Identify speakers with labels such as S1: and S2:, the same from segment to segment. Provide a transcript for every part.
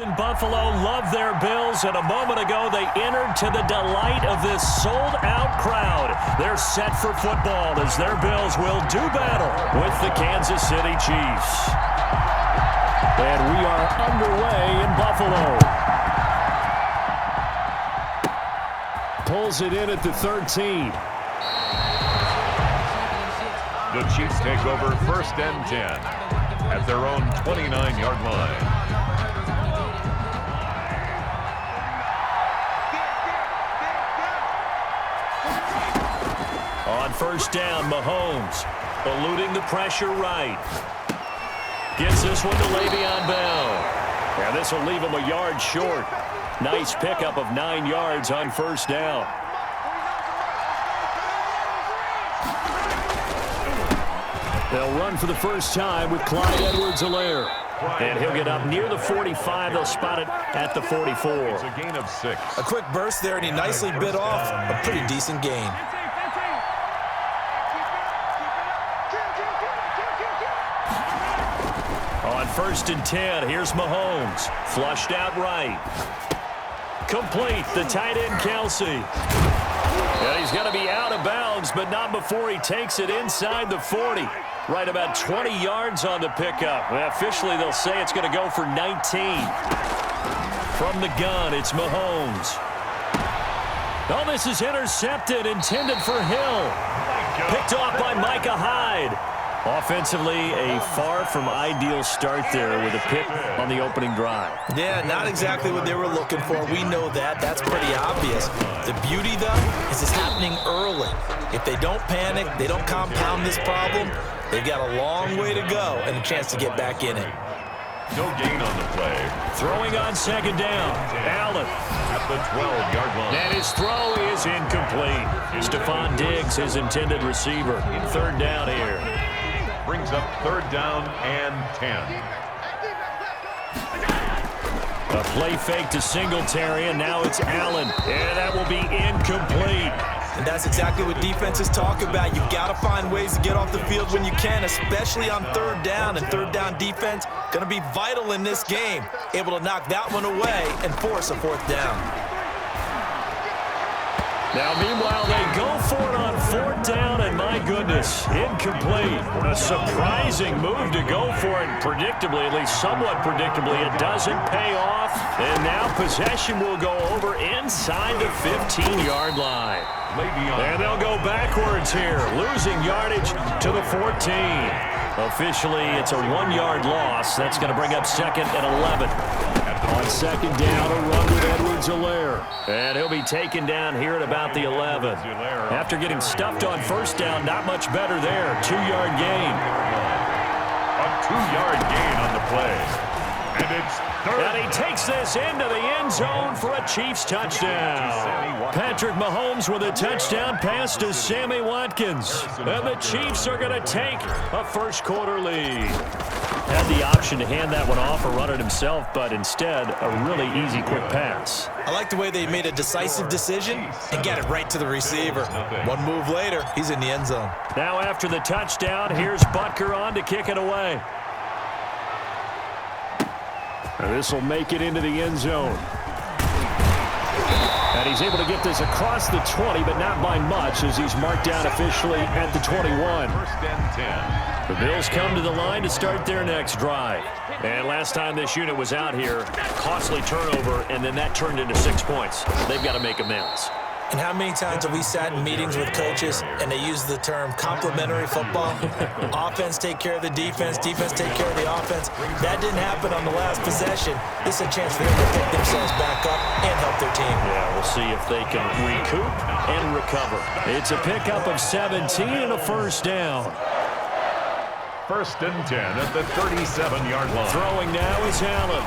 S1: In Buffalo love their Bills, and a moment ago they entered to the delight of this sold-out crowd. They're set for football as their Bills will do battle with the Kansas City Chiefs. And we are underway in Buffalo. Pulls it in at the 13.
S2: The Chiefs take over 1st and 10 at their own 29-yard line.
S1: On 1st down, Mahomes eluding the pressure right. Gets this one to Le'Veon Bell. And this will leave him a yard short. Nice pickup of 9 yards on 1st down. They'll run for the first time with Clyde Edwards-Helaire. And he'll get up near the 45. They'll spot it at the 44.
S2: It's a gain of 6.
S3: A quick burst there, and he nicely bit off a pretty decent gain.
S1: On 1st and 10, here's Mahomes. Flushed out right. Complete, the tight end Kelsey. And he's going to be out of bounds, but not before he takes it inside the 40. Right about 20 yards on the pickup. Well, officially, they'll say it's going to go for 19. From the gun, it's Mahomes. Oh, this is intercepted, intended for Hill. Picked off by Micah Hyde. Offensively, a far from ideal start there with a pick on the opening drive.
S3: Yeah, not exactly what they were looking for. We know that. That's pretty obvious. The beauty, though, is it's happening early. If they don't panic, they don't compound this problem, they've got a long way to go and a chance to get back in it.
S2: No gain on the play.
S1: Throwing on 2nd down. Allen.
S2: At the 12-yard line.
S1: And his throw is incomplete. Stephon Diggs, his intended receiver. 3rd down here.
S2: Brings up 3rd down and 10.
S1: A play fake to Singletary, and now it's Allen. And that will be incomplete.
S3: And that's exactly what defenses talk about. You've got to find ways to get off the field when you can, especially on 3rd down. And 3rd down defense going to be vital in this game. Able to knock that one away and force a 4th down.
S1: Now, meanwhile, they go for it on 4th down, and my goodness, incomplete. A surprising move to go for it, predictably, at least somewhat predictably. It doesn't pay off, and now possession will go over inside the 15-yard line. And they'll go backwards here, losing yardage to the 14. Officially, it's a 1-yard loss. That's going to bring up 2nd and 11. On 2nd down, a run with Edwards-Helaire. And he'll be taken down here at about the 11. After getting stuffed on 1st down, not much better there. 2-yard gain.
S2: A 2-yard gain on the play. And it's 3rd.
S1: And he takes this into the end zone for a Chiefs touchdown. Patrick Mahomes with a touchdown pass to Sammy Watkins. And the Chiefs are going to take a 1st quarter lead. Had the option to hand that one off or run it himself, but instead, a really easy, quick pass.
S3: I like the way they made a decisive decision and get it right to the receiver. One move later, he's in the end zone.
S1: Now after the touchdown, here's Butker on to kick it away. And this will make it into the end zone. And he's able to get this across the 20, but not by much, as he's marked down officially at the 21.
S2: 1st and 10.
S1: The Bills come to the line to start their next drive. And last time this unit was out here, costly turnover, and then that turned into 6 points. They've got to make amends.
S3: And how many times have we sat in meetings with coaches and they use the term complementary football? Offense take care of the defense, defense take care of the offense. That didn't happen on the last possession. This is a chance for them to pick themselves back up and help their team.
S1: Yeah, we'll see if they can recoup and recover. It's a pickup of 17 and a 1st down.
S2: 1st and 10 at the 37-yard line.
S1: Throwing now is Allen.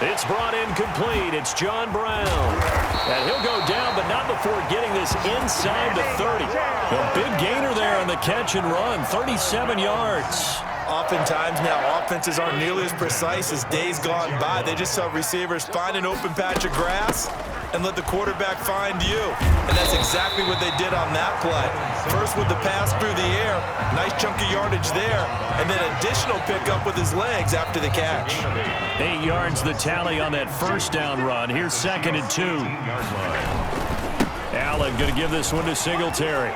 S1: It's brought in complete. It's John Brown. And he'll go down, but not before getting this inside the 30. A big gainer there on the catch and run, 37 yards.
S3: Oftentimes now, offenses aren't nearly as precise as days gone by. They just have receivers find an open patch of grass and let the quarterback find you. And that's exactly what they did on that play. First with the pass through the air, nice chunk of yardage there, and then additional pickup with his legs after the catch.
S1: 8 yards the tally on that first down run. Here's 2nd and 2. Allen going to give this one to Singletary.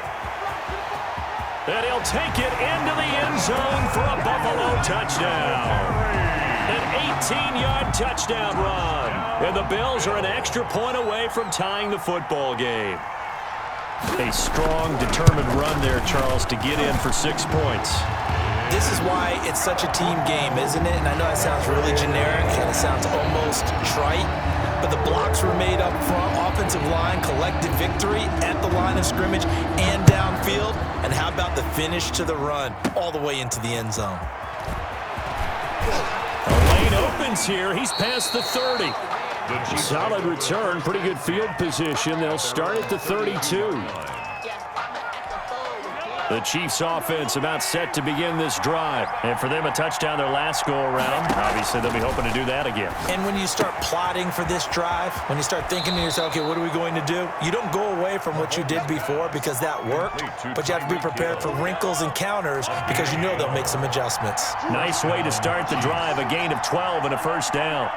S1: And he'll take it into the end zone for a Buffalo touchdown. An 18-yard touchdown run. And the Bills are an extra point away from tying the football game. A strong, determined run there, Charles, to get in for 6 points.
S3: This is why it's such a team game, isn't it? And I know that sounds really generic, and it sounds almost trite, but the blocks were made up front. Offensive line collected victory at the line of scrimmage and downfield. And how about the finish to the run all the way into the end zone?
S1: The lane opens here. He's past the 30. Solid return, pretty good field position. They'll start at the 32. The Chiefs offense about set to begin this drive. And for them, a touchdown their last go-around. Obviously, they'll be hoping to do that again.
S3: And when you start plotting for this drive, when you start thinking to yourself, okay, what are we going to do? You don't go away from what you did before because that worked, but you have to be prepared for wrinkles and counters because you know they'll make some adjustments.
S1: Nice way to start the drive, a gain of 12 and a first down.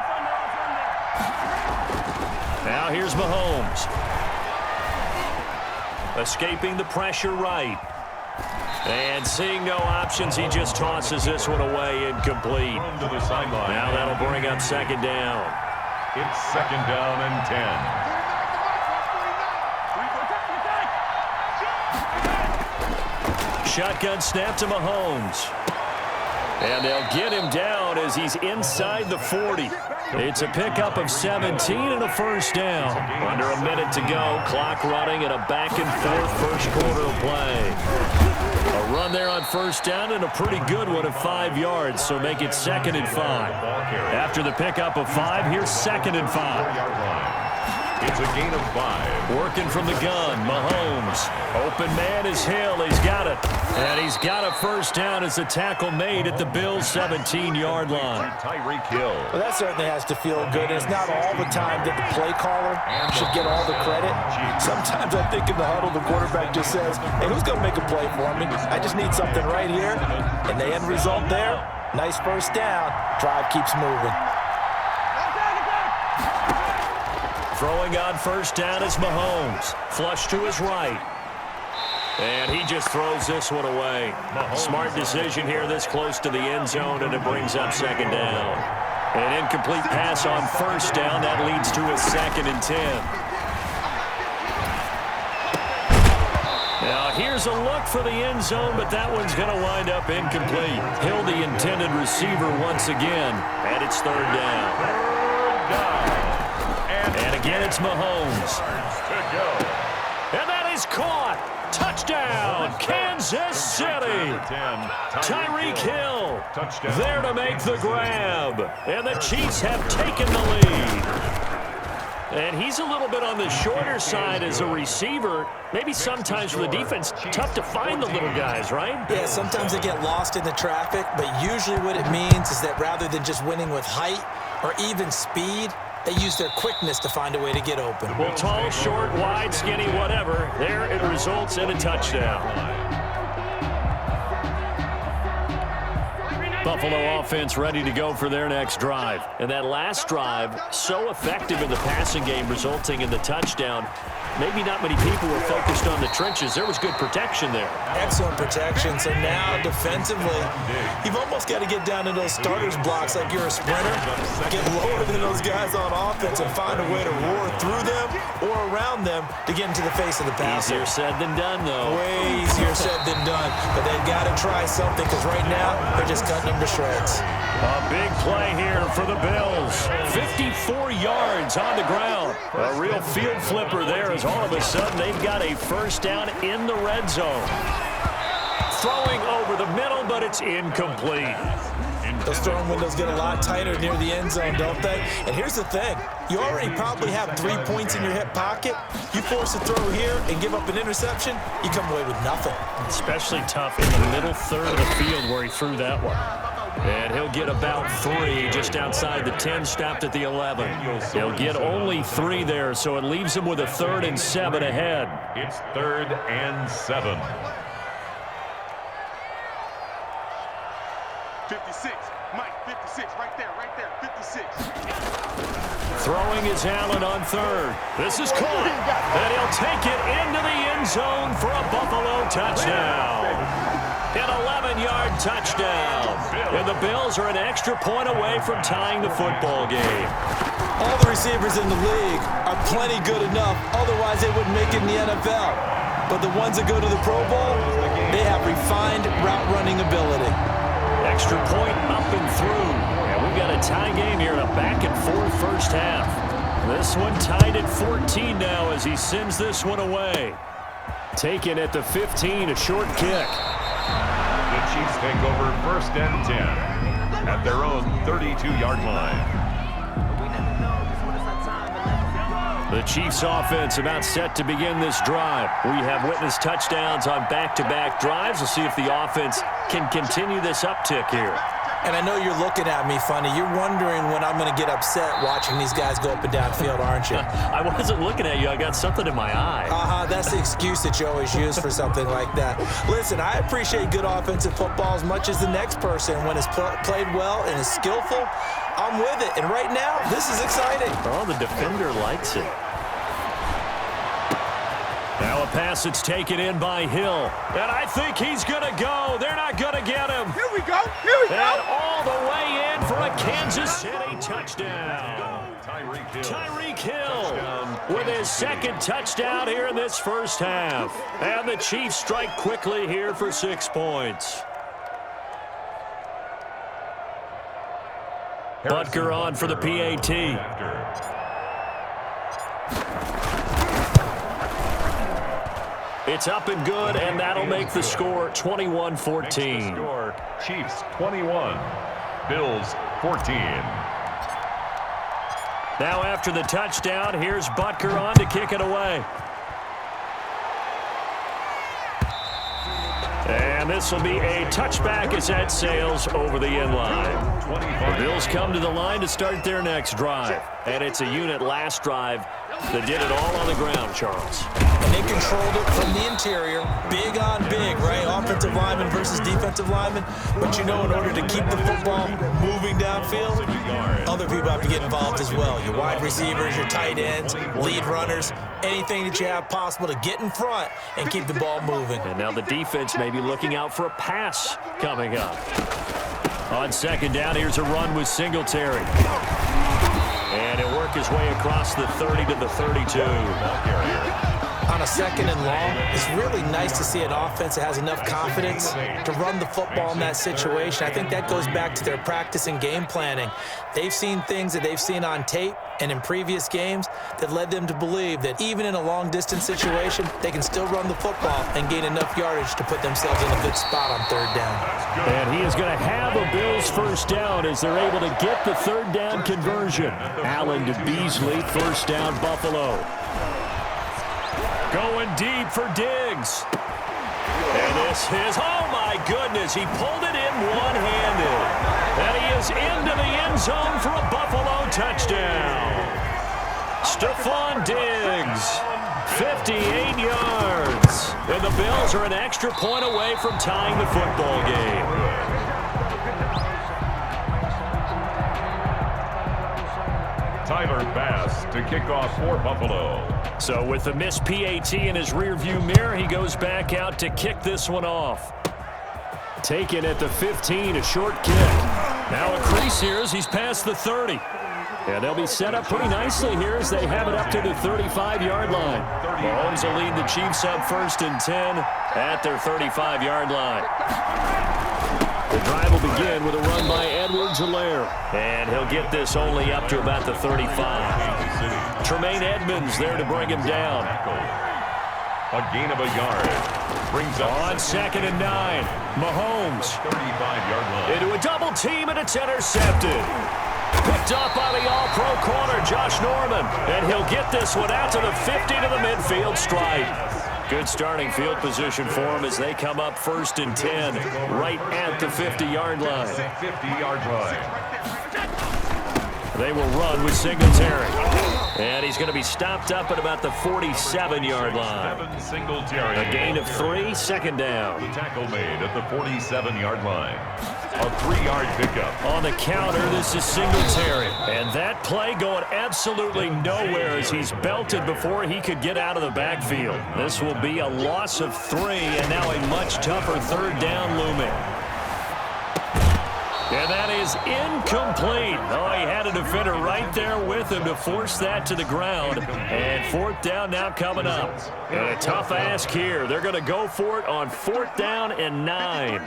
S1: Now here's Mahomes. Escaping the pressure right. And seeing no options, he just tosses this one away, incomplete. Now that'll bring up 2nd down.
S2: It's 2nd down and 10.
S1: Shotgun snap to Mahomes. And they'll get him down as he's inside the 40. It's a pickup of 17 and a first down. Under a minute to go, clock running at a back-and-forth first quarter of play. A run there on first down and a pretty good one of 5 yards, so make it 2nd and 5. After the pickup of 5, here's 2nd and 5.
S2: It's a gain of 5.
S1: Working from the gun, Mahomes. Open man is Hill. He's got it. And he's got a first down as the tackle made at the Bills' 17-yard line.
S2: Tyreek Hill.
S3: Well, that certainly has to feel good. It's not all the time that the play caller should get all the credit. Sometimes I think in the huddle, the quarterback just says, hey, who's going to make a play for me? I just need something right here. And the end result there, nice first down. Drive keeps moving.
S1: Throwing on first down is Mahomes. Flush to his right. And he just throws this one away. Smart decision here this close to the end zone, and it brings up 2nd down. An incomplete pass on first down. That leads to a 2nd and 10. Now here's a look for the end zone, but that one's going to wind up incomplete. Hill, the intended receiver once again, and it's 3rd down. And again, it's Mahomes. And that is caught. Touchdown, Kansas City. Tyreek Hill there to make the grab. And the Chiefs have taken the lead. And he's a little bit on the shorter side as a receiver. Maybe sometimes for the defense, tough to find the little guys, right?
S3: Yeah, sometimes they get lost in the traffic, but usually what it means is that rather than just winning with height or even speed, they use their quickness to find a way to get open.
S1: Well, tall, short, wide, skinny, whatever, there it results in a touchdown. Buffalo offense ready to go for their next drive. And that last drive, so effective in the passing game, resulting in the touchdown. Maybe not many people were focused on the trenches. There was good protection there.
S3: Excellent protection. So now, defensively, you've almost got to get down to those starters blocks like you're a sprinter. Get lower than those guys on offense and find a way to roar through them or around them to get into the face of the passer.
S1: Easier said than done, though.
S3: Way easier said than done. But they've got to try something because right now, they're just cutting them to shreds.
S1: A big play here for the Bills. 54 yards on the ground. A real field flipper there as all of a sudden they've got a first down in the red zone. Throwing over the middle, but it's incomplete.
S3: Those throwing windows get a lot tighter near the end zone, don't they? And here's the thing. You already probably have 3 points in your hip pocket. You force a throw here and give up an interception, you come away with nothing.
S1: Especially tough in the middle third of the field where he threw that one. And he'll get about 3 just outside the 10, stopped at the 11. He'll get only 3 there, so it leaves him with a 3rd and 7 ahead.
S2: It's 3rd and 7.
S4: 56. Mike, 56. Right there, 56.
S1: Throwing is Allen on 3rd. This is caught. And he'll take it into the end zone for a Buffalo touchdown. An 11-yard touchdown. And the Bills are an extra point away from tying the football game.
S3: All the receivers in the league are plenty good enough. Otherwise, they wouldn't make it in the NFL. But the ones that go to the Pro Bowl, they have refined route running ability.
S1: Extra point up and through. And we've got a tie game here in a back-and-forth first half. This one tied at 14 now as he sends this one away. Taken at the 15, a short kick.
S2: The Chiefs take over 1st and 10 at their own 32-yard line.
S1: The Chiefs offense about set to begin this drive. We have witnessed touchdowns on back-to-back drives. We'll see if the offense can continue this uptick here.
S3: And I know you're looking at me funny. You're wondering when I'm going to get upset watching these guys go up and down field, aren't you?
S1: I wasn't looking at you. I got something in my eye.
S3: That's the excuse that you always use for something like that. Listen, I appreciate good offensive football as much as the next person. When it's played well and is skillful, I'm with it. And right now, this is exciting.
S1: Oh, the defender likes it. Now a pass that's taken in by Hill. And I think he's going to go. They're not going to get him.
S4: Here we go.
S1: And all the way in for a Kansas City touchdown. Tyreek Hill with his 2nd touchdown here in this first half. And the Chiefs strike quickly here for 6 points. Butker on for the PAT. It's up and good, and that'll make the score 21-14.
S2: Score, Chiefs 21, Bills 14.
S1: Now after the touchdown, here's Butker on to kick it away. And this will be a touchback as that sails over the end line. The Bills come to the line to start their next drive. And it's a unit last drive that did it all on the ground, Charles.
S3: And they controlled it from the interior, big on big, right? Offensive lineman versus defensive lineman. But you know, in order to keep the football moving downfield, other people have to get involved as well. Your wide receivers, your tight ends, lead runners, anything that you have possible to get in front and keep the ball moving.
S1: And now the defense may be looking out for a pass coming up. On 2nd down, here's a run with Singletary. And he'll work his way across the 30 to the 32.
S3: On a 2nd and long, it's really nice to see an offense that has enough confidence to run the football in that situation. I think that goes back to their practice and game planning. They've seen things that they've seen on tape and in previous games that led them to believe that even in a long-distance situation, they can still run the football and gain enough yardage to put themselves in a good spot on 3rd down.
S1: And he is going to have a Bills first down as they're able to get the 3rd down conversion. Allen to Beasley, 1st down Buffalo. Going deep for Diggs. And this is, oh my goodness, he pulled it in one-handed. And he is into the end zone for a Buffalo touchdown. Stephon Diggs, 58 yards. And the Bills are an extra point away from tying the football game.
S2: Tyler Bass to kick off for Buffalo.
S1: So with the missed PAT in his rearview mirror, he goes back out to kick this one off. Taken at the 15, a short kick. Now a crease here as he's past the 30. And they'll be set up pretty nicely here as they have it up to the 35-yard line. Mahomes will lead the Chiefs up 1st and 10 at their 35-yard line. The drive will begin with a run by Edwards-Helaire. And he'll get this only up to about the 35. Tremaine Edmonds there to bring him down.
S2: A gain of a yard. Brings up
S1: on 2nd and 9. Mahomes
S2: 35-yard line.
S1: into a double team, and it's intercepted. Picked up by the all-pro corner, Josh Norman. And he'll get this one out to the 50 to the midfield stripe. Good starting field position for them as they come up 1st and 10 right at the 50-yard line.
S2: 50-yard line.
S1: They will run with Singletary. And he's going to be stopped up at about the 47-yard line.
S2: Singletary.
S1: A gain of 3, 2nd down.
S2: The tackle made at the 47-yard line. A 3-yard pickup.
S1: On the counter, this is Singletary. And that play going absolutely nowhere as he's belted before he could get out of the backfield. This will be a loss of 3, and now a much tougher 3rd down looming. And that is incomplete. Oh, he had a defender right there with him to force that to the ground. And 4th down now coming up. And a tough ask here. They're going to go for it on 4th down and 9.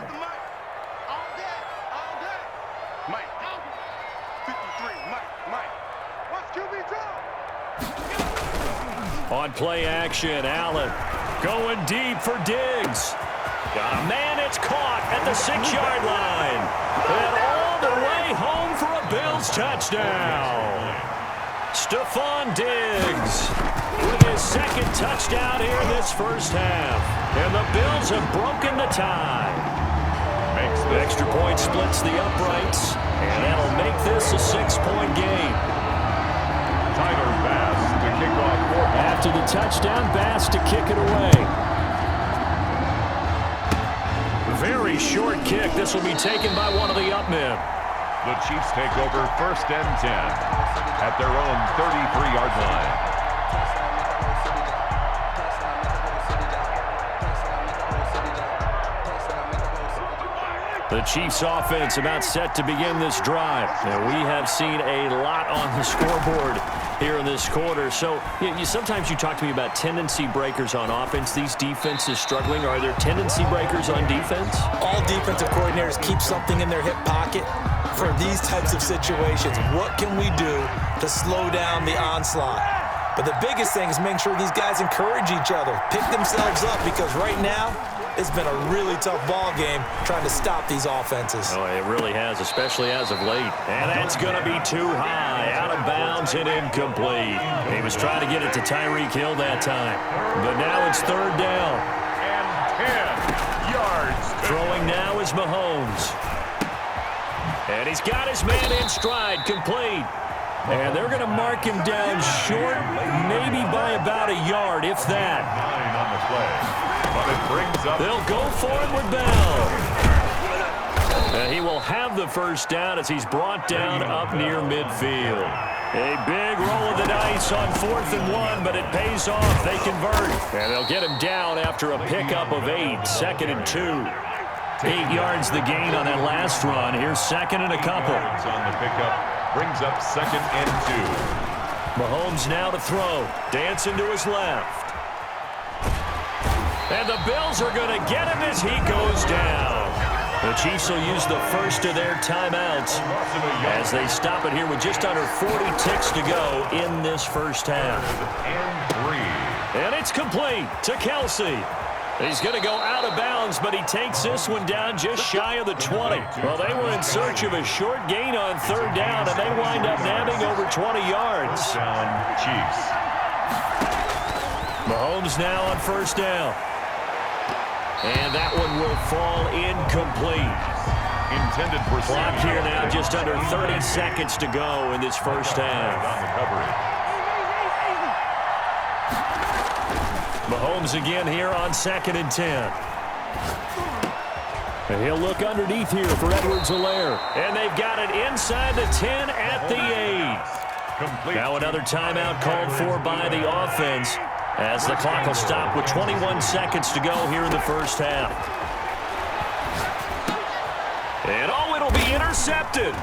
S1: On play action, Allen going deep for Diggs. Got a man, it's caught at the 6-yard line. And all the way home for a Bills touchdown. Stephon Diggs with his 2nd touchdown here this first half. And the Bills have broken the tie. The extra point splits the uprights, and that'll make this a 6-point game.
S2: Tyler Bass to kick off.
S1: After the touchdown, Bass to kick it away. Very short kick. This will be taken by one of the up men.
S2: The Chiefs take over 1st and 10 at their own 33-yard line. The Chiefs offense about set to begin this drive. And we have seen a lot on the scoreboard here in this quarter. So sometimes you talk to me about tendency breakers on offense. These defenses struggling. Are there tendency breakers on defense?
S3: All defensive coordinators keep something in their hip pocket for these types of situations. What can we do to slow down the onslaught? But the biggest thing is making sure these guys encourage each other, pick themselves up, because right now it's been a really tough ball game trying to stop these offenses.
S1: Oh, it really has, especially as of late. And that's going to be too high, out of bounds and incomplete. He was trying to get it to Tyreek Hill that time. But now it's 3rd down.
S2: And 10 yards.
S1: Throwing now is Mahomes. And he's got his man in stride, complete. And they're going to mark him down short, maybe by about a yard, if that.
S2: 9 on the play. But it brings up.
S1: They'll go for it with Bell. And he will have the 1st down as he's brought down up near midfield. A big roll of the dice on 4th and 1, but it pays off. They convert. And they'll get him down after a pickup of 8, 2nd and 2. 8 yards the gain on that last run. Here's 2nd and a couple.
S2: On the pickup, brings up 2nd and 2.
S1: Mahomes now to throw. Dancing to his left. And the Bills are going to get him as he goes down. The Chiefs will use the first of their timeouts as they stop it here with just under 40 ticks to go in this first half. And it's complete to Kelsey. He's going to go out of bounds, but he takes this one down just shy of the 20. Well, they were in search of a short gain on 3rd down, and they wind up nabbing over 20 yards.
S2: Chiefs.
S1: Mahomes now on 1st down. And that one will fall incomplete.
S2: Intended for
S1: clock here now, just under 30 seconds to go in this first half. Mahomes again here on 2nd and 10. And he'll look underneath here for Edwards-Helaire. And they've got it inside the 10 at the 8. Now another timeout called for by the offense, as the clock will stop with 21 seconds to go here in the first half. And it'll be intercepted.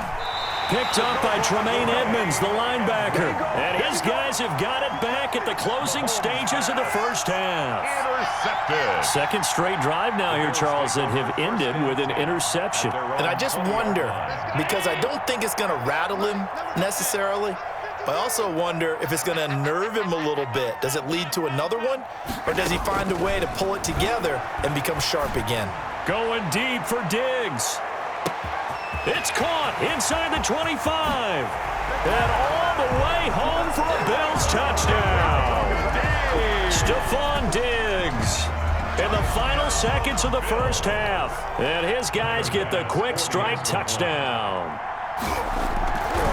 S1: Picked up by Tremaine Edmonds, the linebacker. And his guys have got it back at the closing stages of the first half.
S2: Intercepted.
S1: Second straight drive now here, Charles, that have ended with an interception.
S5: And I just wonder, because I don't think it's going to rattle him necessarily, but I also wonder if it's going to unnerve him a little bit. Does it lead to another one? Or does he find a way to pull it together and become sharp again?
S1: Going deep for Diggs. It's caught inside the 25. And all the way home for a Bills touchdown. Stephon Diggs. in the final seconds of the first half. And his guys get the quick strike touchdown.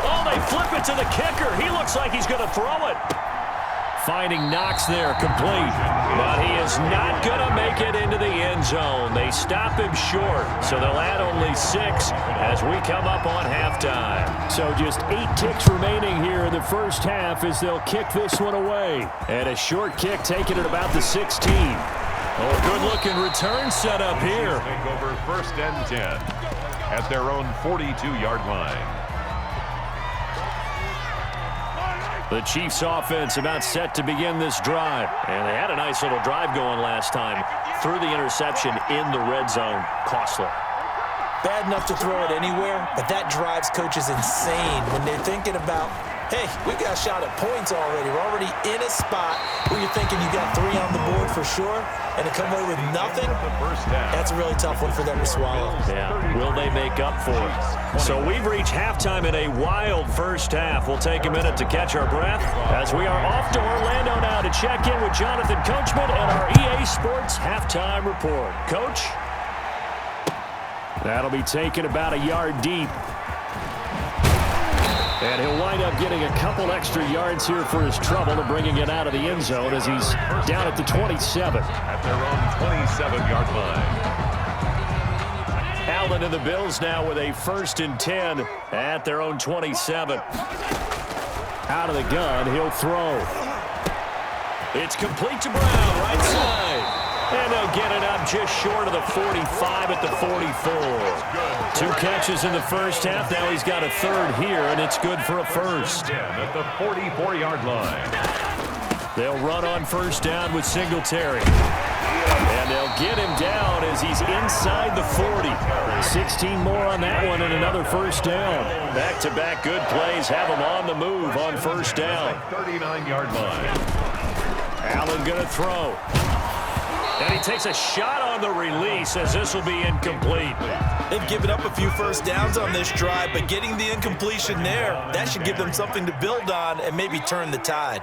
S1: Oh, they flip it to the kicker. He looks like he's going to throw it. Finding Knox there, complete. But he is not going to make it into the end zone. They stop him short, so they'll add only 6 as we come up on halftime.
S2: So just 8 ticks remaining here in the first half as they'll kick this one away. And a short kick taken at about the 16.
S1: Oh, good-looking return set up here.
S6: Take over 1st and 10 at their own 42-yard line.
S1: The Chiefs offense about set to begin this drive. And they had a nice little drive going last time. Threw the interception in the red zone. Costly.
S3: Bad enough to throw it anywhere, but that drives coaches insane when they're thinking about, hey, we've got a shot at points already. We're already in a spot where you're thinking you got 3 on the board for sure, and to come away with nothing, that's a really tough one for them to swallow.
S1: Yeah, will they make up for it? So we've reached halftime in a wild first half. We'll take a minute to catch our breath as we are off to Orlando now to check in with Jonathan Coachman and our EA Sports halftime report. Coach?
S2: That'll be taken about a yard deep. And he'll wind up getting a couple extra yards here for his trouble and bringing it out of the end zone as he's down at the 27.
S6: At their own 27-yard line.
S1: Allen and the Bills now with a 1st and 10 at their own 27.
S2: Out of the gun, he'll throw.
S1: It's complete to Brown, right side. And they'll get it up just short of the 45 at the 44. 2 catches in the first half. Now he's got a 3rd here, and it's good for a 1st.
S6: At the 44-yard line.
S1: They'll run on 1st down with Singletary. And they'll get him down as he's inside the 40.
S2: 16 more on that one and another 1st down.
S1: Back-to-back good plays have him on the move on 1st down.
S6: 39-yard line.
S1: Allen going to throw. And he takes a shot on the release as this will be incomplete.
S3: They've given up a few 1st downs on this drive, but getting the incompletion there, that should give them something to build on and maybe turn the tide.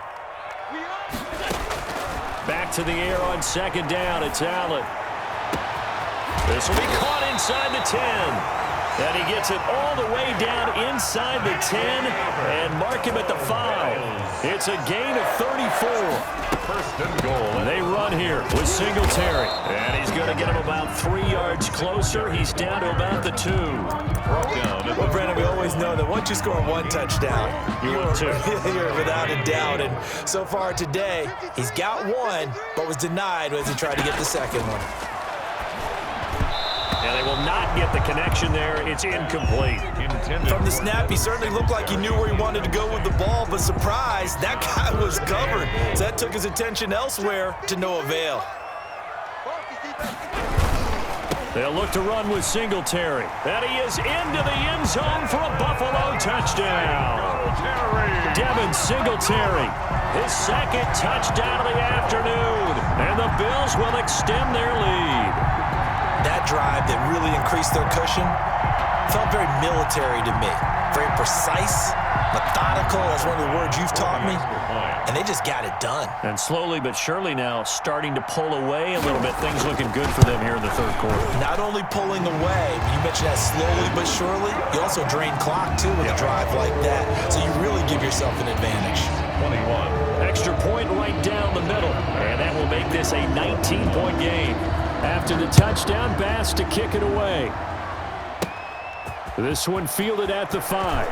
S1: Back to the air on 2nd down. It's Allen. This will be caught inside the 10. And he gets it all the way down inside the 10 and mark him at the 5. It's a gain of 34.
S6: 1st and goal.
S1: They run here with Singletary. And he's going to get him about 3 yards closer. He's down to about the 2.
S3: Well, Brandon, we always know that once you score 1 touchdown, you're without a doubt. And so far today, he's got 1, but was denied as he tried to get the 2nd one.
S1: And they will not get the connection there. It's incomplete.
S3: From the snap, he certainly looked like he knew where he wanted to go with the ball, but surprise, that guy was covered. So that took his attention elsewhere to no avail.
S1: They'll look to run with Singletary. And he is into the end zone for a Buffalo touchdown. Devin Singletary, his 2nd touchdown of the afternoon. And the Bills will extend their lead.
S3: That drive that really increased their cushion felt very military to me. Very precise, methodical. That's one of the words you've taught me. And they just got it done.
S1: And slowly but surely now starting to pull away a little bit. Things looking good for them here in the 3rd quarter.
S3: Not only pulling away, you mentioned that slowly but surely. You also drain clock, too, with a drive like that. So you really give yourself an advantage.
S6: 21.
S1: Extra point right down the middle. And that will make this a 19-point game.
S2: After the touchdown, Bass to kick it away. This one fielded at the 5.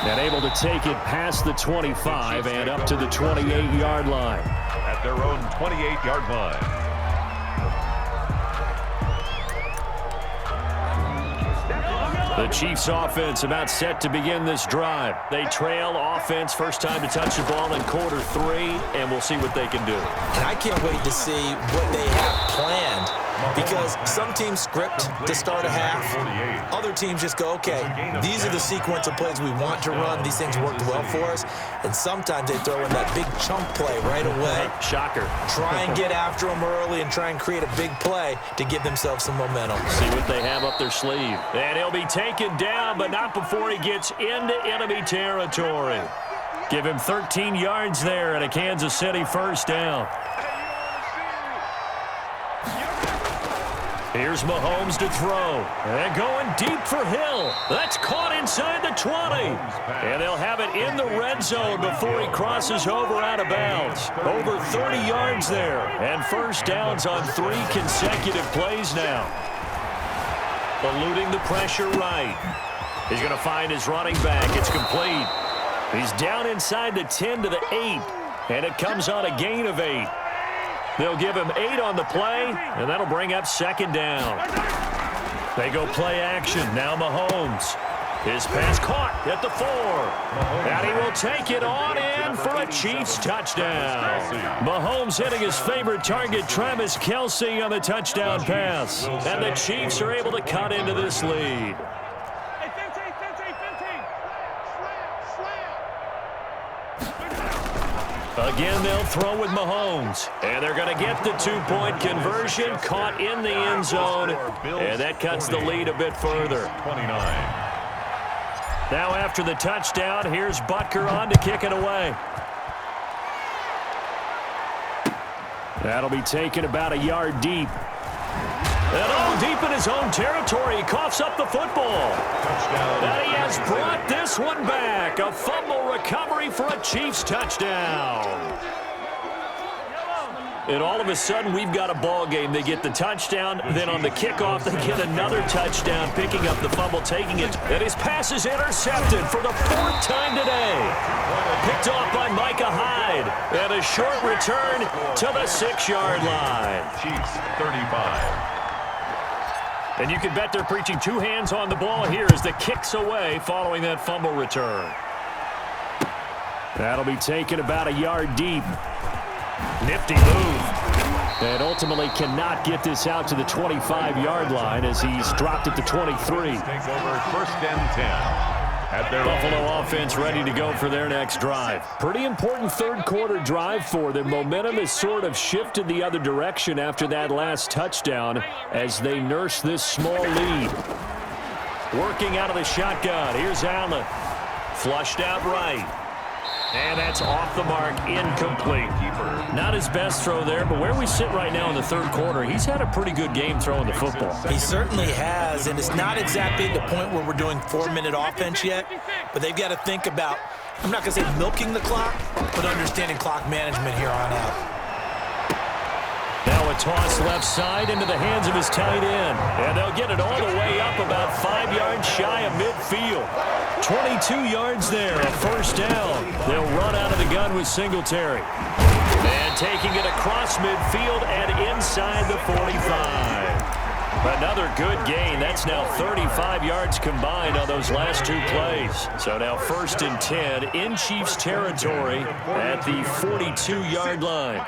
S2: And able to take it past the 25 and up to the 28-yard line.
S6: At their own 28-yard line.
S1: The Chiefs offense about set to begin this drive. They trail offense, first time to touch the ball in quarter 3, and we'll see what they can do.
S3: And I can't wait to see what they have planned, because some teams script to start a half. Other teams just go, okay, these are the sequence of plays we want to run. These things worked well for us. And sometimes they throw in that big chunk play right away.
S1: Shocker.
S3: Try and get after them early and try and create a big play to give themselves some momentum.
S1: See what they have up their sleeve. And he'll be taken down, but not before he gets into enemy territory. Give him 13 yards there and a Kansas City 1st down.
S2: Here's Mahomes to throw. And going deep for Hill. That's caught inside the 20. And they'll have it in the red zone before he crosses over out of bounds. Over 30 yards there. And first downs on 3 consecutive plays now. Eluding the pressure right. He's going to find his running back. It's complete. He's down inside the 10 to the 8. And it comes on a gain of 8. They'll give him 8 on the play, and that'll bring up second down. They go play action. Now Mahomes. His pass caught at the 4. And he will take it on in for a Chiefs touchdown. Mahomes hitting his favorite target, Travis Kelce, on the touchdown pass. And the Chiefs are able to cut into this lead. Again, they'll throw with Mahomes. And they're going to get the 2-point conversion, caught in the end zone. And that cuts the lead a bit further.
S6: 29.
S2: Now after the touchdown, here's Butker on to kick it away. That'll be taken about a yard deep. And deep in his own territory, he coughs up the football. And he has brought this one back. A fumble recovery for a Chiefs touchdown. And all of a sudden, we've got a ball game. They get the touchdown, then on the kickoff, they get another touchdown, picking up the fumble, taking it. And his pass is intercepted for the 4th time today. Picked off by Micah Hyde. And a short return to the 6-yard line.
S6: Chiefs 35.
S2: And you can bet they're preaching 2 hands on the ball here as the kick's away following that fumble return. That'll be taken about a yard deep. Nifty move. And ultimately cannot get this out to the 25-yard line as he's dropped it to 23.
S6: Take over 1st and 10. At their
S2: Buffalo offense ready to go for their next drive. Pretty important third-quarter drive for them. Momentum has sort of shifted the other direction after that last touchdown as they nurse this small lead. Working out of the shotgun. Here's Allen. Flushed out right. And that's off the mark, incomplete. Not his best throw there, but where we sit right now in the third quarter, he's had a pretty good game throwing the football.
S3: He certainly has, and it's not exactly the point where we're doing 4-minute offense yet, but they've got to think about, I'm not going to say milking the clock, but understanding clock management here on out.
S2: Now a toss left side into the hands of his tight end. And they'll get it all the way up about 5 yards shy of midfield. 22 yards there, a first down. They'll run out of the gun with Singletary. And taking it across midfield and inside the 45. Another good gain. That's now 35 yards combined on those last 2 plays. So now 1st and 10 in Chiefs territory at the 42-yard line.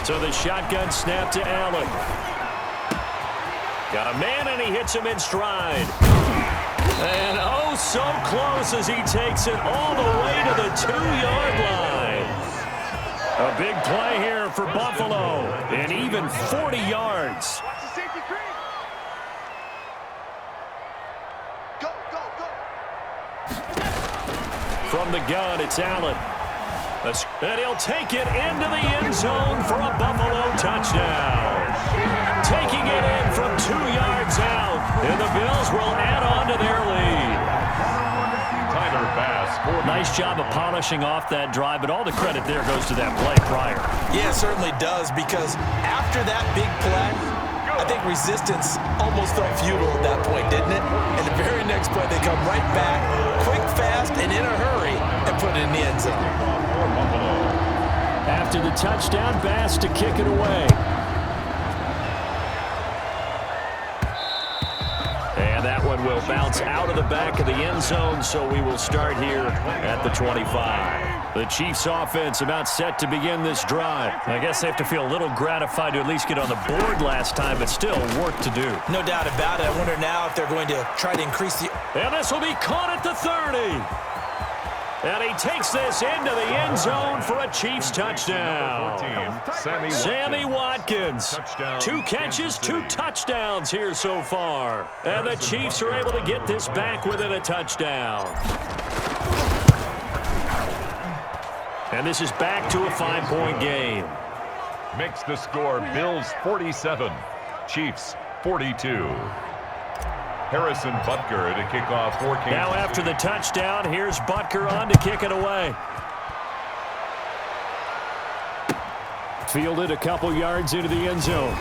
S2: So the shotgun snap to Allen. Got a man, and he hits him in stride. And oh, so close as he takes it all the way to the 2-yard line. A big play here for Buffalo, and even 40 yards. From the gun, it's Allen. And he'll take it into the end zone for a Buffalo touchdown. Taking it in from 2 yards out. And the Bills will add on to their lead. Nice job of polishing off that drive, but all the credit there goes to that play prior.
S3: Yeah, it certainly does, because after that big play, I think resistance almost felt futile at that point, didn't it? And the very next play, they come right back, quick, fast, and in a hurry, and put it in the end zone.
S2: After the touchdown, Bass to kick it away. And that one will bounce out of the back of the end zone, so we will start here at the 25. The Chiefs offense about set to begin this drive. I guess they have to feel a little gratified to at least get on the board last time, but still work to do.
S3: No doubt about it. I wonder now if they're going to try to increase the...
S2: And this will be caught at the 30. And he takes this into the end zone for a Chiefs touchdown. Sammy Watkins. 2 catches, 2 touchdowns here so far. And the Chiefs are able to get this back within a touchdown. And this is back to a 5-point game.
S6: Makes the score Bills 47, Chiefs 42. Harrison Butker to kick off for Kansas
S2: Now after the touchdown, here's Butker on to kick it away. Fielded a couple yards into the end zone.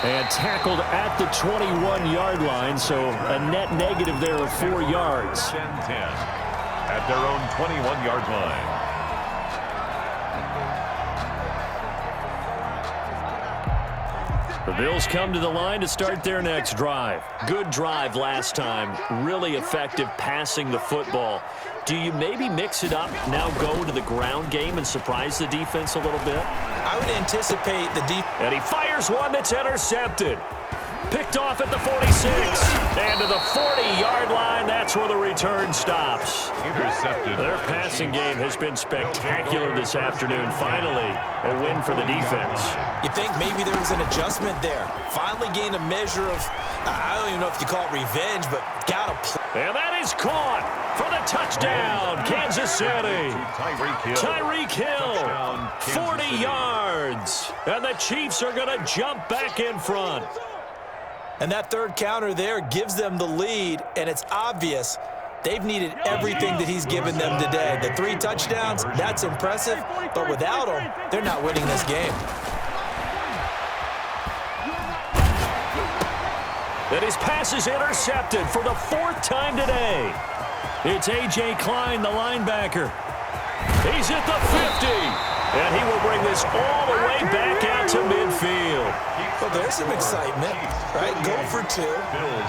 S2: And tackled at the 21-yard line, so a net negative there of 4 yards.
S6: 10-10 at their own 21-yard line.
S2: The Bills come to the line to start their next drive. Good drive last time. Really effective passing the football. Do you maybe mix it up, now go to the ground game and surprise the defense a little bit?
S3: I would anticipate the defense.
S2: And he fires one that's intercepted. Picked off at the 46. And to the 40-yard line, that's where the return stops.
S6: Intercepted.
S2: Their passing game has been spectacular this afternoon. Finally, a win for the defense.
S3: You think maybe there was an adjustment there. Finally gained a measure of, I don't even know if you call it revenge, but got to play.
S2: And that is caught for the touchdown, Kansas City. Tyreek Hill, 40 yards. And the Chiefs are going to jump back in front.
S3: And that third counter there gives them the lead, and it's obvious they've needed everything that he's given them today. The 3 touchdowns, that's impressive, but without them, they're not winning this game.
S2: And his pass is intercepted for the 4th time today. It's A.J. Klein, the linebacker. He's at the 50. And he will bring this all the way back out to midfield.
S3: Well, there's some excitement, right? Go for 2,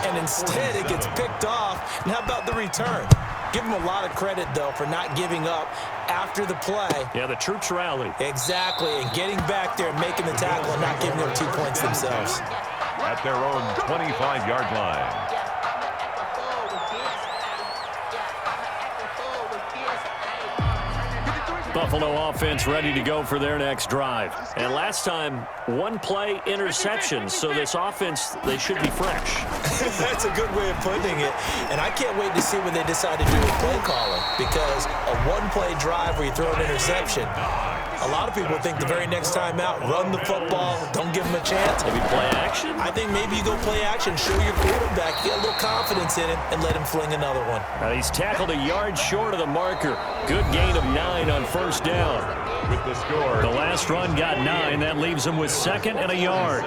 S3: and instead it gets picked off. And how about the return? Give him a lot of credit, though, for not giving up after the play.
S2: Yeah, the troops rallied.
S3: Exactly, and getting back there and making the tackle and not giving them 2 points themselves.
S6: At their own 25-yard line.
S2: Buffalo offense ready to go for their next drive. And last time, 1 play interception, so this offense, they should be fresh.
S3: That's a good way of putting it. And I can't wait to see what they decide to do with play calling, because a 1-play drive where you throw an interception, a lot of people think the very next time out, run the football, don't give them a chance.
S2: Maybe play action?
S3: I think maybe you go play action, show your quarterback, get a little confidence in him, and let him fling another one.
S2: And he's tackled a yard short of the marker. Good gain of 9 on first down.
S6: With the score.
S2: The last run got 9. That leaves him with 2nd and a yard.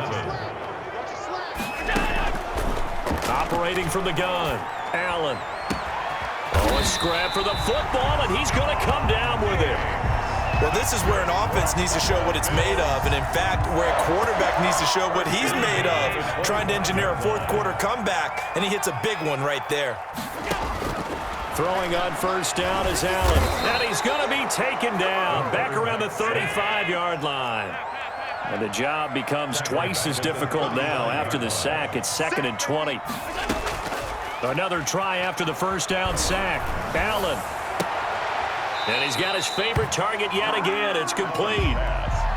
S2: Operating from the gun, Allen. Oh, a scrap for the football, and he's going to come down with it.
S5: Well, this is where an offense needs to show what it's made of, and in fact, where a quarterback needs to show what he's made of, trying to engineer a 4th quarter comeback, and he hits a big one right there.
S2: Throwing on first down is Allen. And he's going to be taken down back around the 35-yard line. And the job becomes twice as difficult now. After the sack, it's 2nd and 20. Another try after the first down sack. Allen. And he's got his favorite target yet again. It's complete.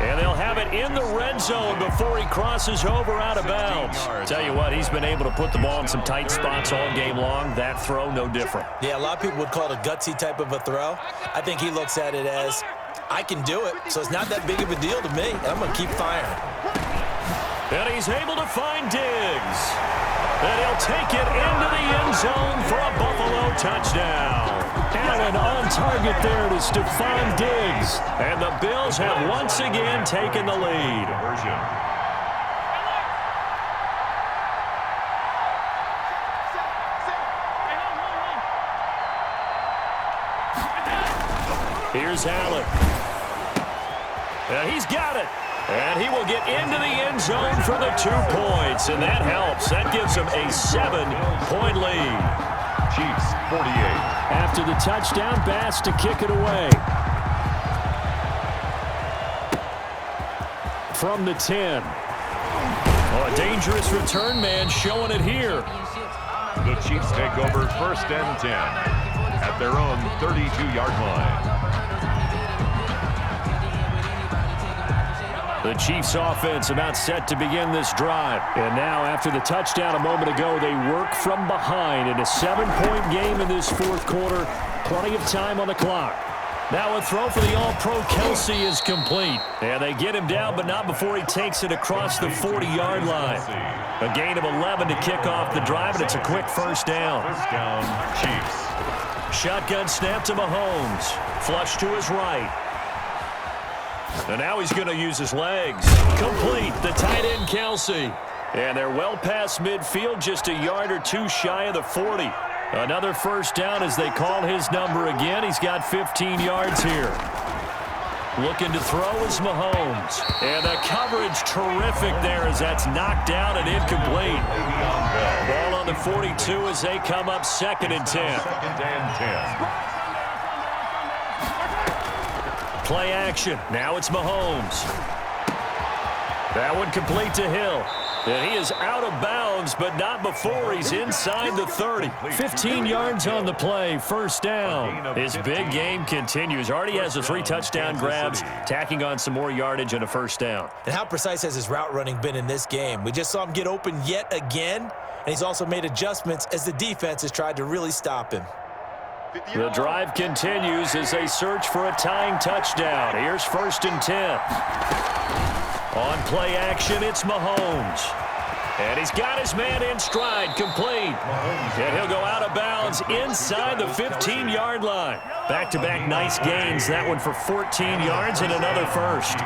S2: And they'll have it in the red zone before he crosses over out of bounds. Tell you what, he's been able to put the ball in some tight spots all game long. That throw, no different.
S3: Yeah, a lot of people would call it a gutsy type of a throw. I think he looks at it as, I can do it, so it's not that big of a deal to me, and I'm going to keep firing.
S2: And he's able to find Diggs. And he'll take it into the end zone for a Buffalo touchdown. Allen on target there to Stephon Diggs. And the Bills have once again taken the lead. Here's Allen. And he's got it. And he will get into the end zone for the 2 points. And that helps. That gives him a 7-point lead.
S6: Chiefs 48.
S2: After the touchdown, Bass to kick it away. From the 10. Oh, a dangerous return man showing it here.
S6: The Chiefs take over 1st and 10 at their own 32-yard line.
S2: The Chiefs offense about set to begin this drive. And now after the touchdown a moment ago, they work from behind in a 7-point game in this 4th quarter. Plenty of time on the clock. Now a throw for the All-Pro Kelsey is complete. And they get him down, but not before he takes it across the 40-yard line. A gain of 11 to kick off the drive, and it's a quick first down.
S6: First down, Chiefs.
S2: Shotgun snap to Mahomes. Flush to his right. And now he's going to use his legs. Complete, the tight end Kelsey. And they're well past midfield, just a yard or two shy of the 40. Another first down as they call his number again. He's got 15 yards here. Looking to throw is Mahomes. And the coverage terrific there as that's knocked down and incomplete. Ball on the 42 as they come up 2nd and 10.
S6: Second and 10.
S2: Play action. Now it's Mahomes. That one complete to Hill. And he is out of bounds, but not before he's inside the 30. 15 yards on the play, first down. His big game continues. Already has the 3 touchdown grabs, tacking on some more yardage and a first down.
S3: And how precise has his route running been in this game? We just saw him get open yet again, and he's also made adjustments as the defense has tried to really stop him.
S2: The drive continues as they search for a tying touchdown. Here's 1st and 10. On play action, it's Mahomes. And he's got his man in stride, complete. And he'll go out of bounds inside the 15-yard line. Back-to-back nice gains. That one for 14 yards and another first.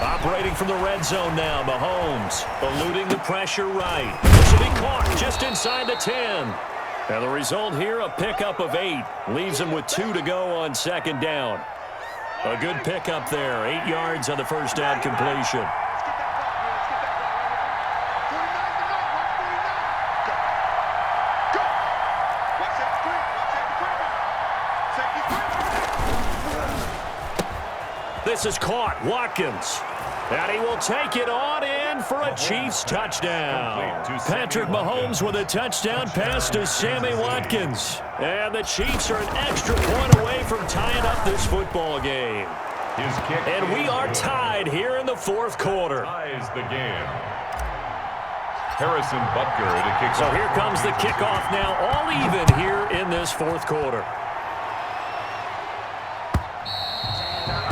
S2: Operating from the red zone now, Mahomes. Eluding the pressure right. This will be caught just inside the 10. And the result here, a pickup of 8. Leaves him with 2 to go on 2nd down. A good pickup there. 8 yards on the first down completion. This is caught. Watkins. And he will take it on in for a Chiefs touchdown. Patrick Mahomes with a touchdown pass to Sammy Watkins. And the Chiefs are an extra point away from tying up this football game. And we are tied here in the 4th quarter.
S6: Ties the game. Harrison Butker to kick.
S2: So here comes the kickoff now, all even here in this 4th quarter.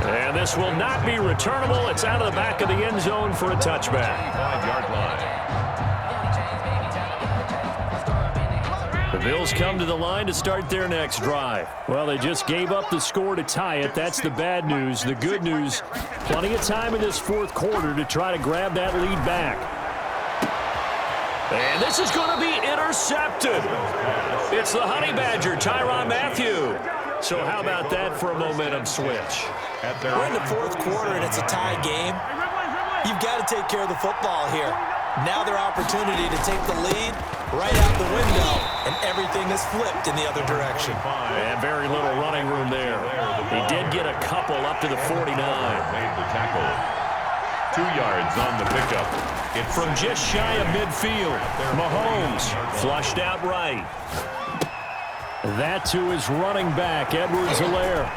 S2: And this will not be returnable. It's out of the back of the end zone for a touchback.
S6: 5-yard line.
S2: The Bills come to the line to start their next drive. Well, they just gave up the score to tie it. That's the bad news. The good news, plenty of time in this 4th quarter to try to grab that lead back. And this is going to be intercepted. It's the Honey Badger, Tyrann Mathieu. So how about that for a momentum switch?
S3: We're in the 4th quarter, and it's a tie game. You've got to take care of the football here. Now their opportunity to take the lead right out the window, and everything is flipped in the other direction.
S2: And very little running room there. He did get a couple up to the 49.
S6: Made the tackle. 2 yards on the pickup.
S2: It's from just shy of midfield. Mahomes flushed out right. That to his running back, Edwards-Helaire.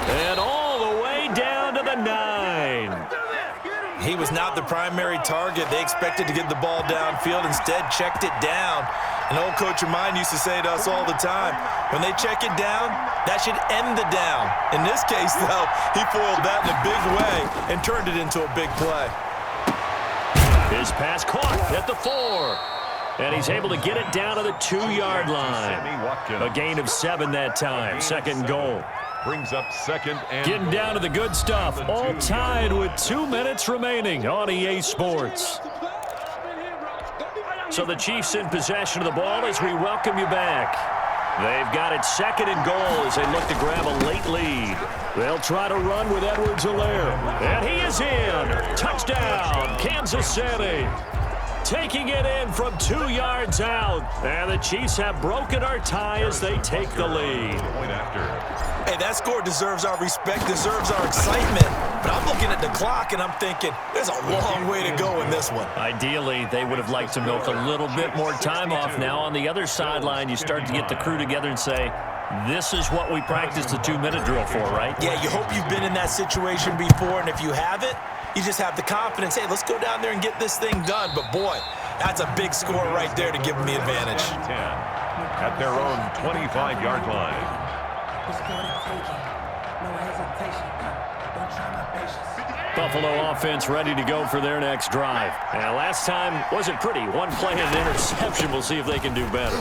S2: And all the way down to the 9.
S3: He was not the primary target. They expected to get the ball downfield, instead checked it down. An old coach of mine used to say to us all the time, when they check it down, that should end the down. In this case, though, he foiled that in a big way and turned it into a big play.
S2: His pass caught at the 4. And he's able to get it down to the 2-yard line. A gain of 7 that time. 2nd goal.
S6: Brings up 2nd and
S2: getting down to the good stuff. All tied with 2 minutes remaining on EA Sports. So the Chiefs in possession of the ball as we welcome you back. They've got it 2nd and goal as they look to grab a late lead. They'll try to run with Edwards-Helaire. And he is in. Touchdown, Kansas City. Taking it in from 2 yards out. And the Chiefs have broken our tie as they take the lead.
S3: Hey, that score deserves our respect, deserves our excitement. But I'm looking at the clock, and I'm thinking, there's a long way to go in this one.
S2: Ideally, they would have liked to milk a little bit more time off. Now on the other sideline, you start to get the crew together and say, this is what we practiced the 2-minute drill for, right?
S3: Yeah, you hope you've been in that situation before, and if you haven't, you just have the confidence, hey, let's go down there and get this thing done. But, boy, That's a big score right there to give them the advantage.
S6: 10 at their own 25-yard line.
S2: Buffalo offense ready to go for their next drive. And last time wasn't pretty. One play and an interception. We'll see if they can do better.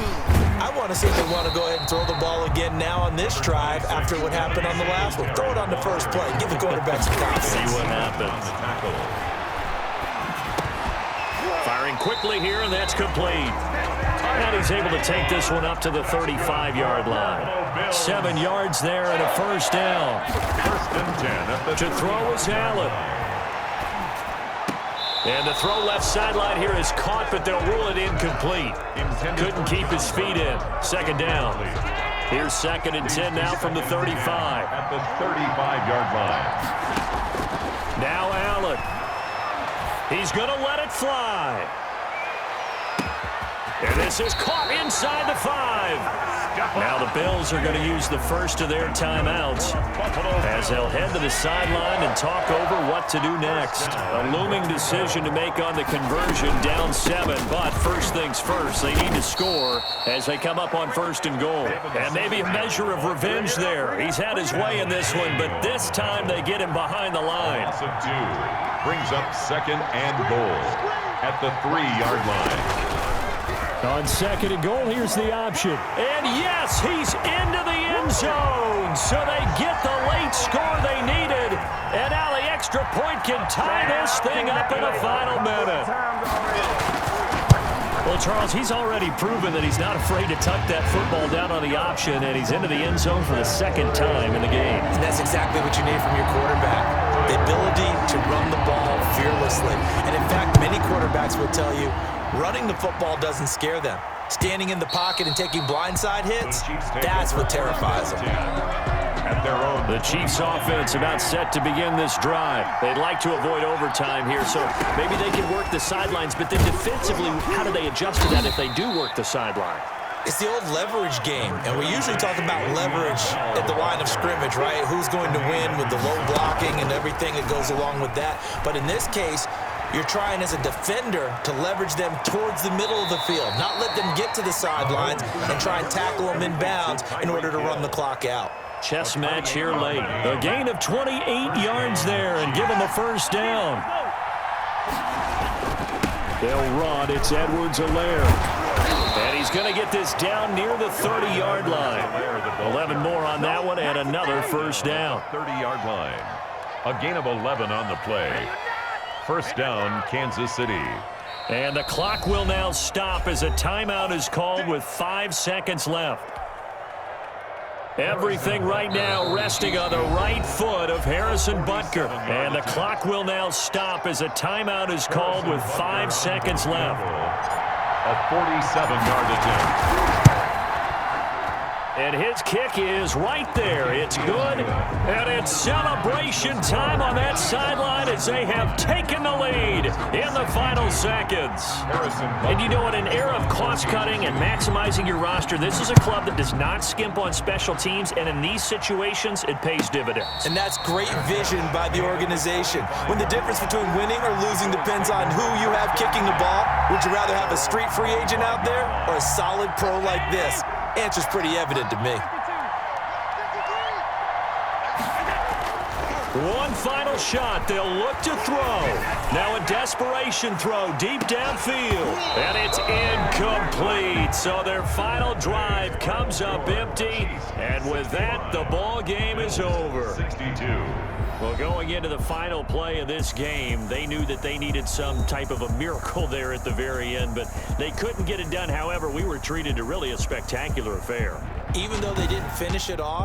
S3: I want to see if they want to go ahead and throw the ball again now on this drive after what happened on the last one. Throw it on the first play. Give the quarterback some confidence.
S2: See what happens. Firing quickly here, and that's complete. And he's able to take this one up to the 35-yard line. 7 yards there and a first down.
S6: First and 10.
S2: To throw is Allen. And the throw left sideline here is caught, but they'll rule it incomplete. Couldn't keep his feet in. Second down. Here's 2nd and 10 now from the 35.
S6: At the 35-yard line.
S2: Now Allen. He's going to let it fly. And this is caught inside the 5. Now the Bills are going to use the first of their timeouts as they'll head to the sideline and talk over what to do next. A looming decision to make on the conversion, down 7. But first things first, they need to score as they come up on 1st and goal. And maybe a measure of revenge there. He's had his way in this one, but this time they get him behind the line.
S6: Loss of 2 brings up 2nd and goal at the 3-yard line.
S2: On 2nd and goal, here's the option. And yes, he's into the end zone. So they get the late score they needed. And now the extra point can tie this thing up in the final minute. Well, Charles, he's already proven that he's not afraid to tuck that football down on the option, and he's into the end zone for the 2nd time in the game.
S3: And that's exactly what you need from your quarterback. The ability to run the ball fearlessly. And in fact, many quarterbacks will tell you, running the football doesn't scare them. Standing in the pocket and taking blindside hits, that's what terrifies them.
S6: At their own.
S2: The Chiefs offense about set to begin this drive. They'd like to avoid overtime here, so maybe they can work the sidelines, but then defensively, how do they adjust to that if they do work the sideline?
S3: It's the old leverage game, and we usually talk about leverage at the line of scrimmage, right? Who's going to win with the low blocking and everything that goes along with that. But in this case, you're trying as a defender to leverage them towards the middle of the field, not let them get to the sidelines and try and tackle them inbounds in order to run the clock out.
S2: Chess match here late. A gain of 28 yards there and give them a first down. They'll run. It's Edwards-Helaire. And he's going to get this down near the 30-yard line. 11 more on that one and another first down.
S6: 30-yard line. A gain of 11 on the play. First down, Kansas City.
S2: And the clock will now stop as a timeout is called with 5 seconds left. Everything right now resting on the right foot of Harrison Butker. And the clock will now stop as a timeout is called with 5 seconds left.
S6: A 47-yard attempt.
S2: And his kick is right there. It's good. And it's celebration time on that sideline as they have taken the lead in the final seconds. And you know, in an era of cost-cutting and maximizing your roster, this is a club that does not skimp on special teams, and in these situations, it pays dividends.
S3: And that's great vision by the organization. When the difference between winning or losing depends on who you have kicking the ball, would you rather have a street free agent out there or a solid pro like this? Answer's pretty evident to me.
S2: One final shot. They'll look to throw. Now a desperation throw deep downfield. And it's incomplete. So their final drive comes up empty. And with that, the ball game is over.
S6: 62.
S2: Well, going into the final play of this game, they knew that they needed some type of a miracle there at the very end, but they couldn't get it done. However, we were treated to really a spectacular affair.
S3: Even though they didn't finish it off,